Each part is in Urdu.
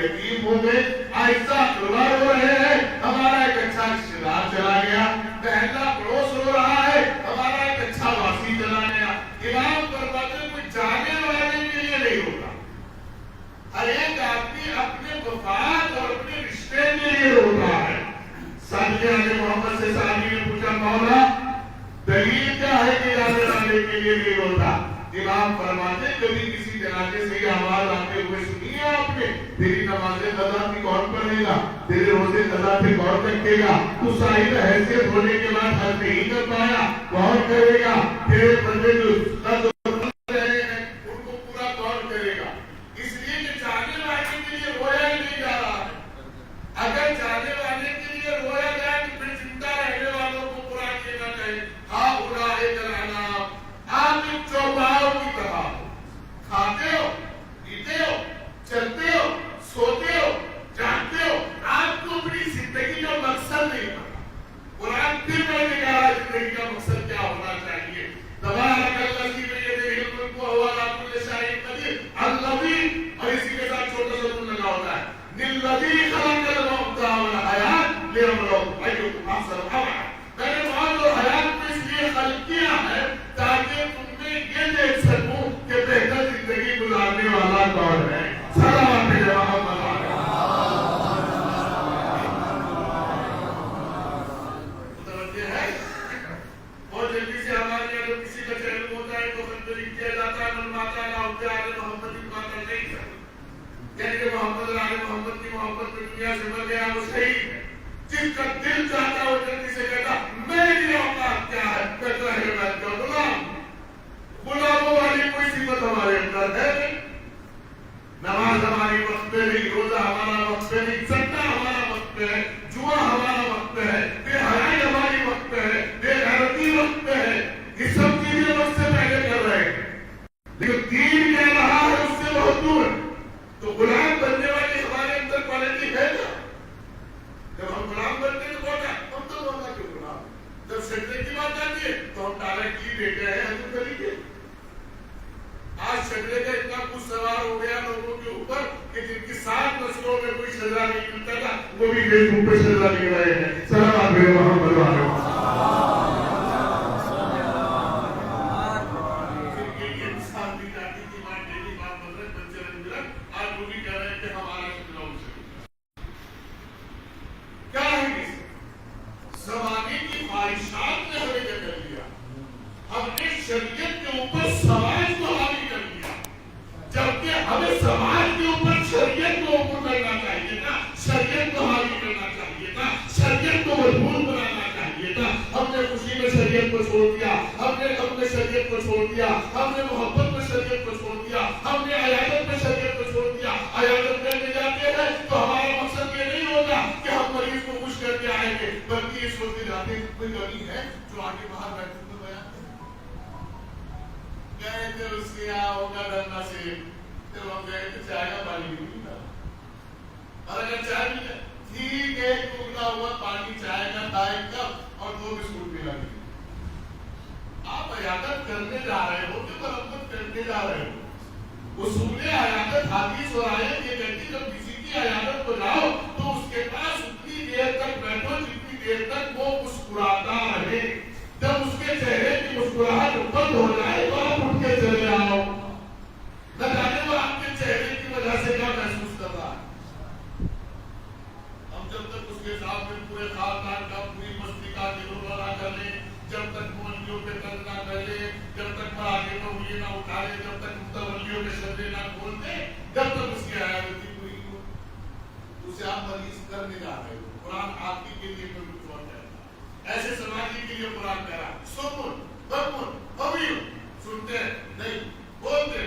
یتیم ہو گئے، آہستہ پروار ہو رہے ہیں، ہمارا ایک اچھا رشتہ دار چلا گیا، محلہ پڑوس ہو رہا ہے، ہمارا ایک اچھا واسی چلا گیا۔ امام فرماتے ہیں کوئی جانے والے کے لیے نہیں ہوتا، ہر ایک آدمی اپنے وفات اور اپنے رشتے کے لیے ہوتا ہے۔ صحابی محمد سے صحابی نے پوچھا مولا دلیل کیا ہے کہ جانے والے کے لیے نہیں ہوتا؟ امام فرماتے کبھی کسی جنازے سے یہ آواز آتے ہوئے سنی ہے آپ نے تیری نماز قضا بھی کون پڑھے گا، تیرے روزے قضا پہ کون رکھے گا، تو صاحب حیثیت ہونے کے بعد حج نہیں کر پایا کون کرے گا، تیرے بندے جو رہے ہیں ان کو پورا کون کرے گا؟ اس لیے کہ جانے والے کے لیے رویا ہی نہیں جا رہا ہے۔ اگر جانے والے کے لیے رویا جائے تو پھر زندہ رہنے والوں کو قرآن کہنا چاہیے ہاں اولئک الانعام، آپ ایک چوپاؤں کی طرح ہو، کھاتے ہو، پیتے ہو، چلتے ہو، سوتے ہو، جانتے ہو، آپ کو اپنی زندگی کا مقصد نہیں پتا۔ قرآن پھر میں نے کہا زندگی کا مقصد کیا ہونا چاہیے؟ تبارک الذی بیدہ الملک وہو علی کل شیء قدیر الذی، اور اسی کے ساتھ چھوٹا سا تم لگا ہوتا ہے للذی خلق الموت والحیات لیبلوکم ایکم احسن عملا۔ میں نے موت اور حیات کو اس لیے خلق کیا ہے تاکہ تم میں یہ دیکھ سکوں کہ بہتر زندگی گزارنے والا کون ہے۔ سلام محمد متوجہ ہے؟ بہت جلدی سے ہمارے یہاں جب کسی کا جنم ہوتا ہے تو خط لکھ دیا جاتا ہے من ماتا لا ہوتے آل محمد کی ماتا نہیں سکتا، یعنی کہ محمد اور آل محمد کی محبت میں دنیا سے مر گیا وہ شہید ہے۔ جس کا دل چاہتا ہے وہ جلدی سے کہتا میری اوقات کیا ہے، میں تمہیں میں کا غلام۔ غلاموں والی کوئی صفت ہمارے اندر ہے نہیں۔ نماز ہماری وقت پہ نہیں، روزہ ہمارا وقت پہ نہیں، صدقہ ہمارا وقت پہ ہے، جوا ہمارا وقت پہ ہے، بے حیائی ہماری وقت پہ ہے، بے غیرتی وقت پہ ہے، یہ سب چیزیں وقت سے پہلے کر رہے ہیں، لیکن دین کہہ رہا ہے اس سے بہت دور۔ تو غلام بننے والی ہمارے اندر کوالٹی ہے نا؟ جب ہم غلام بنتے ہیں تو بولتا ہے ہم تو بولتا کیوں غلام، جب سجدے کی بات آتی ہے تو ہم ڈائریکٹلی بیٹے ہیں حضرت علی کے۔ آج سجدے کا اتنا کچھ سوار ہو گیا لوگوں کے اوپر کہ جن کی 7 نسلوں میں کوئی سجدہ نہیں ملتا تھا وہ بھی فیس بک پہ سجدہ لے رہے ہیں۔ سلام محمد والے زمانے کی خواہشات نے ہمیں کر لیا، ہم نے شریعت کے اوپر سماج کو حاوی کر دیا، جبکہ ہمیں سماج کے اوپر شریعت کو اوپر کرنا چاہیے تھا، شریعت کو حاوی کرنا چاہیے تھا، شریعت کو مضبوط بنانا چاہیے تھا۔ ہم نے خوشی میں شریعت کو چھوڑ دیا، ہم نے غم میں شریعت کو چھوڑ دیا، ہم نے محبت میں شریعت کو چھوڑ دیا، ہم نے عیادت میں شریعت کو چھوڑ دیا۔ عیادت کرنے جاتے ہیں تو ہمارا مقصد یہ نہیں ہوگا کہ ہم مریض کو خوش کر کے آئیں گے، بلکہ یہ سوچتے جاتے ہیں کوئی غریب ہے جو آگے باہر بیٹھے ہوئے بیان گئے تھے اس کے یہاں ہوگا ڈرنا سے، جب ہم گئے تھے چائے کا پانی بھی نہیں تھا، اور اگر چائے بھی ٹھیک ہے ٹوٹا ہوا پانی چائے کا تھا ایک کپ اور 2 بسکٹ ملا دی۔ آپ عیادت کرنے جا رہے ہو کہ مرمت کرنے جا رہے ہو؟ اصول عیادت حدیث اور آیت یہ کہتی جب کسی کی عیادت کو جاؤ تو اس کے پاس اتنی دیر تک بیٹھو جتنی دیر تک وہ مسکراتا رہے، جب اس کے چہرے کی مسکراہٹ بند ہو جائے تو آپ اٹھ کے چلے آؤ، نہ جانے وہ آپ کے چہرے کی وجہ سے کیا محسوس کر رہا ہے۔ ہم جب تک اس کے ساتھ میں پورے خاندان کا پوری بستی کا دل نہ کر لیں، جب تک مولیوں پہ تنگ نہ کر لیں، جب تک مراکے کو ہوئے نہ اٹھا لیں، جب تک متولیوں کے شدے نہ کھول دیں، جب تک اس کی عیادتی پوری ہو، اسے آپ مریض کرنے جا رہے ہو۔ قرآن آپ کے لیے کچھ اور کہتا ہے، ایسے سماجی کے لیے قرآن کہہ رہا ہے سکون بکون ابیو، سنتے نہیں بولتے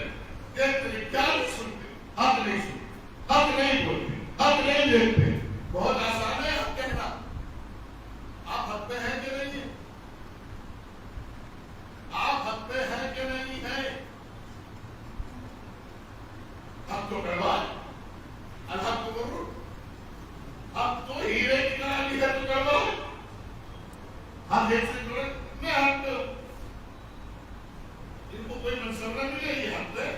دیکھتے نہیں، کیا نہیں سنتے، حق نہیں سنتے، حق نہیں بولتے، حق نہیں دیکھتے۔ بہت آسان ہے حق کہنا، آپ حق پہ ہیں کہ نہیں ہیں؟ آپ حق پہ ہیں کہ نہیں ہیں؟ حق تو کروا الحق تو کرو، حق تو ہیرے کی طرح بھی ہے تو کروا، حق ایک سے جڑے میں حق پہ ہوں، ان کو کوئی منصب نہ ملے یہ حق ہے،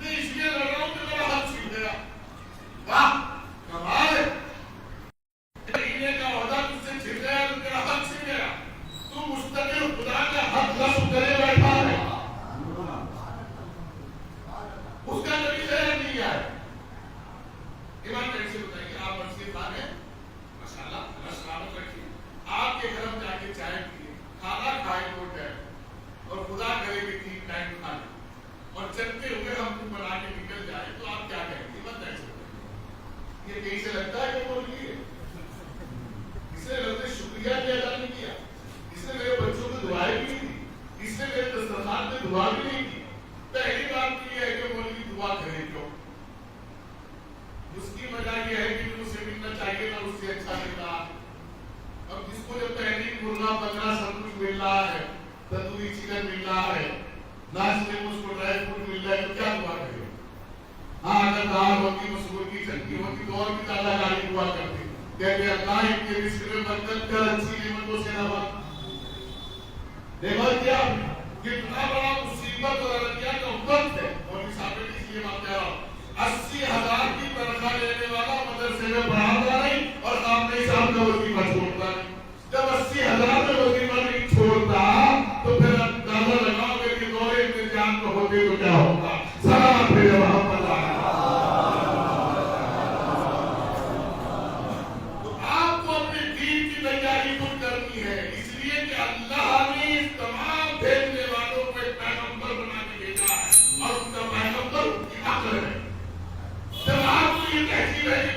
میں اس لیے لڑ رہا ہوں کہ میرا حق چھین گیا، کہیں سے لگتا ہے کہ مولوی ہے؟ اس نے لفظ شکریہ بھی ادا نہیں کیا، اس نے میرے بچوں کو دعائیں بھی نہیں دی، اس نے میرے دسترخوان پہ دعا بھی نہیں کی. پہلی بات یہ ہے کہ مولوی دعا کرے کیوں؟ اس کی وجہ یہ ہے کہ اسے ملنا چاہیے نا، اس سے اچھا مل رہا ہے. اب جس کو جب پہلی مرغا بکرا سب کچھ مل رہا ہے، تندوری چکن مل رہا ہے، ناشتے میں اس کو ڈرائی فروٹ مل رہا ہے، تو کیا دعا کرے؟ ہاں اگر دال ہوتی، مسور کی چٹنی ہوتی تو اور بھی زیادہ گالی دعا کرتی، کہتے اللہ ان کے رزق میں برکت کر، اچھی نعمتوں سے نواز. دیکھو کیا کتنا بڑا مصیبت اور عرضیہ کا وقت ہے. مولوی صاحب نے اس لیے بات کہہ رہا ہوں، 80,000 کی تنخواہ لینے والا مدرسے میں پڑھاتا نہیں اور سامنے صاحب کا وظیفہ چھوڑتا نہیں. جب 80,000 میں وظیفہ نہیں چھوڑتا تو پھر اندازہ لگاؤ گے کہ دور انتظام کو ہوتے تو کیا ہوگا. سلام پھر محمد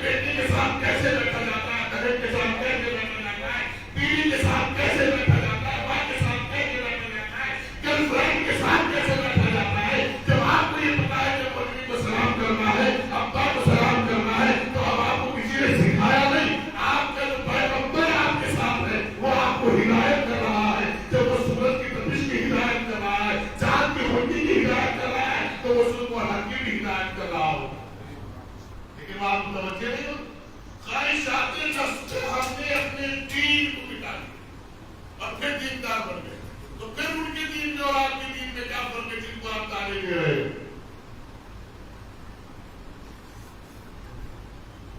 بیٹی کے ساتھ کیسے بیٹھا جاتا ہے، بہن کے ساتھ کیسے بیٹھا جاتا ہے، بیوی کے ساتھ کیسے بیٹھا جاتا ہے، ماں کے ساتھ کیسے بیٹھا جاتا ہے، گرل فرینڈ کے ساتھ کیسے بیٹھا جاتا ہے. جب آپ کو یہ پتا ہے کہ مولوی کو سلام کرنا ہے، ابا کو سلام کرنا ہے، تو اب آپ کو کسی نے سکھایا نہیں. آپ کا جو پیغمبر آپ کے ساتھ ہے وہ آپ کو ہدایت کر رہا ہے. جب وہ سورج کی تپش کی ہدایت کر رہا ہے، چاند کی روشنی کی ہدایت کر رہا ہے، تو وہ سن کو حق کی بھی ہدایت کر رہا ہو. لیکن آپ متوجہ نہیں ہو. خواہشات نفس سے ہم نے اپنے دین کو مٹا دیا اور پھر دیندار بن گئے. تو پھر ان کے دین میں اور آپ کے دین میں کیا فرق ہے جن کو آپ تعلیم دے رہے ہیں؟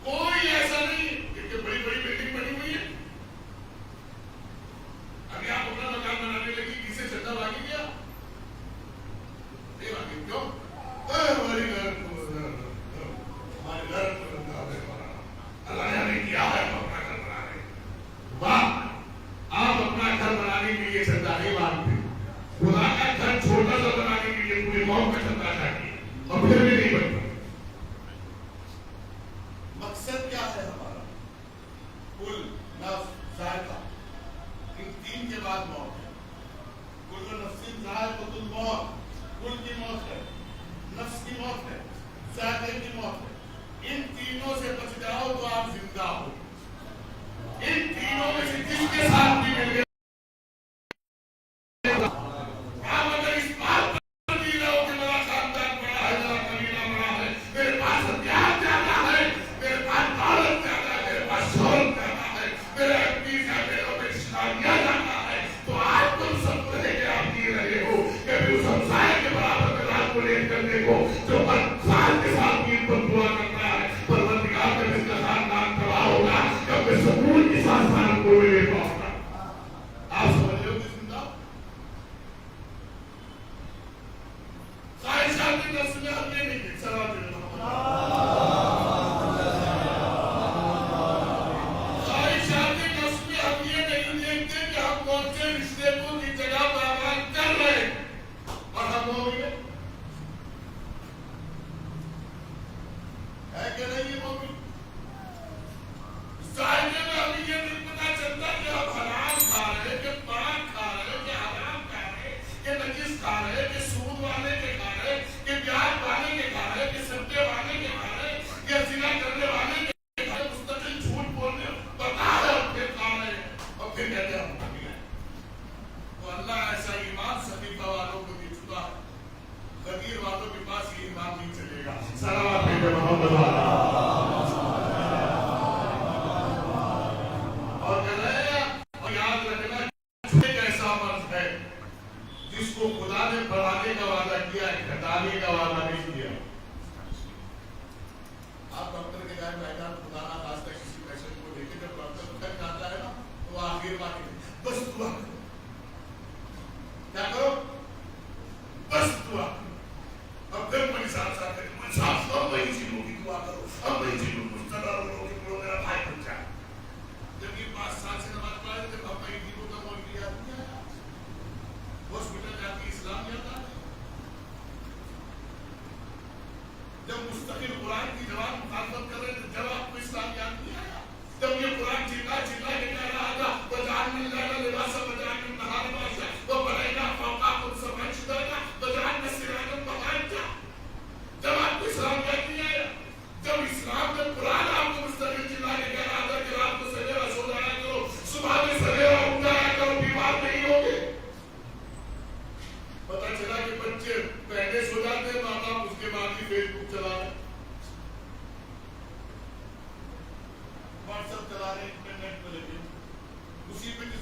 کوئی ایسا نہیں کہ بڑی بڑی بلڈنگ بنی ہوئی ہے، ابھی آپ اپنا مکان بنانے لگی کسی چندہ باقی گیا نہیں باقی. کیوں؟ ہماری گھر اللہ نے کیا ہے ہم اپنا گھر بنا رہے ہیں. واہ، آپ اپنا گھر بنانے کے لیے چندہ نہیں مانگتے، خدا کا گھر چھوٹا سا بنانے کے لیے پوری قوم کا چندہ چاہیے اور پھر بھی نہیں بنتا. مقصد کیا ہے ہمارا؟ کل نفس ذائقہ، ان تین کے بعد موت ہے. کل نفس ذائقۃ الموت، کل کی موت ہے، نفس کی موت ہے، ذائقے کی موت ہے. ان تینوں سے بچ جاؤ تو آپ زندہ ہو. ان تینوں میں سے جس کے ساتھ بھی مل گئے آپ اگر اس بات پر بھی رہو کہ میرا خاندان بڑا ہے، میرا قبیلہ بڑا ہے، میرے پاس ہتھیار زیادہ ہے، میرے پاس دولت زیادہ ہے، میرے پاس شہرت زیادہ ہے، میرے اپنی میرے میں شادیاں زیادہ ہے، تو آج تم سب رہے کہ آپ جی رہے ہو کہ اس ہمسائے کے برابر میں رات کو لیٹ کر دیکھو جو ہر سال کے ساتھ دین پر دعا کرتا ہے پروردگار جب اس کا خاندان تباہ ہوگا کب میں سکون کی سانس سارا کو لے پاؤں گا. آپ سمجھ لو کہ زندہ خواہشات نفس میں ہم یہ نہیں دیکھ سوال دے خواہشات نفس میں ہم یہ نہیں دیکھتے کہ ہم کون سے رشتے کو کی جگہ پر آباد کر رہے ہیں اور ہم ہو گئے ہے کہ نہیں. یہ مومن ظاہر میں ہمیں یہ نہیں پتا چلتا کہ ہم حرام کھا رہے، کہ پاک کھا رہے، کہ حرام کھا رہے، کہ نجس کھا رہے، کہ سود والے کے کھا رہے، کہ بیاج والے کے کھا رہے، کہ سبتے والے کے کھا رہے، کہ زنا کرنے والے کے کھا رہے. مستقل جھوٹ بولنے بتا رہے اور پھر کھا رہے اور پھر کہتے ہیں ہم کبھی ہیں. تو اللہ ایسا ایمان صدیقہ والوں کو دے چکا ہے، غدیر والوں کے پاس یہ ایمان نہیں چلے گا. صلوات پہ محمد والا اور کہہ رہے ہیں اور یاد رکھنا ایک ایسا مرض ہے جس کو خدا نے بڑھانے کا وعدہ کیا ہے، گھٹانے کا وعدہ نہیں کیا. آپ ڈاکٹر کے جائے بیٹھا خدا نہ خاص کر کسی پیشنٹ کو دیکھے جب ڈاکٹر تک جاتا ہے نا تو وہ آخر بات بس دعا کرو. کیا کرو؟ بس دعا کرو. اب پھر مجھے ساتھ ساتھ کرے مجھے ساتھ ساتھ وہی چیزوں کی دعا کرو. اب وہی چیزوں کو مستدار لوگوں کی بڑھو میرا بھائی بن جائے. جب یہ 5 سال سے نماز پڑھا تھے اب میں ہندی کو کا مول کیا ہاسپٹل جا کے اسلام جاتا ہے. جب مستقل قرآن کی جواب مخالفت کر رہے تھے جب آپ کو اسلام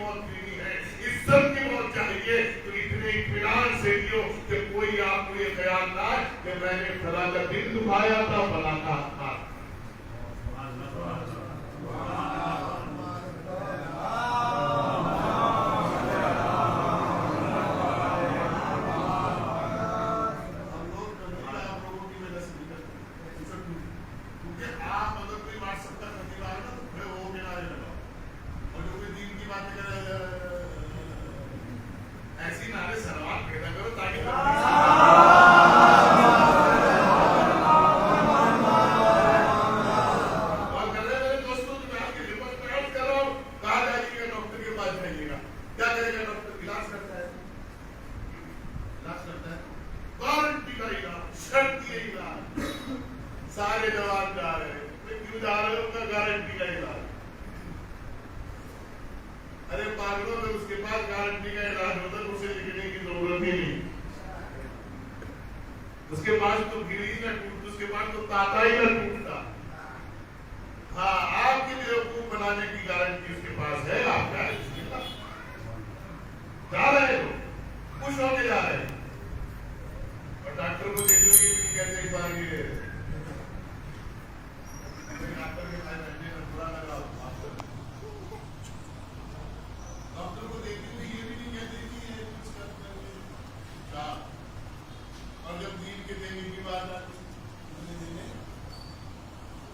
موت جینی ہے، عزت کی موت چاہیے، تو اتنے اطمینان سے جیو کہ کوئی آپ کو یہ خیال نہ آئے کہ میں نے فلاں کا دل دکھایا تھا، فلاں کا تھا۔ ایسی نعرے سلوات پیدا کرو تاکہ اور کرے میرے دوستوں کی میں آپ کی خدمت میں عرض کر رہا ہوں، کہا جائیے گا ڈاکٹر کے پاس جائیے گا، کیا کرے گا ڈاکٹر؟ علاج کرتا ہے، علاج کرتا ہے، گارنٹی کا علاج، شرطی علاج، سارے جوان جا رہے ہیں، کیوں جا رہے ہیں؟ ان کا گارنٹی کا علاج۔ ارے پاگلوں میں اس کے پاس گارنٹی کا علاج ہوتا ہے، اسے لکھنے کی ضرورت ہی نہیں، اس کے پاس تو گری نہ ٹوٹ، اس کے پاس تو تاتا ہی نہ ٹوٹتا۔ ہاں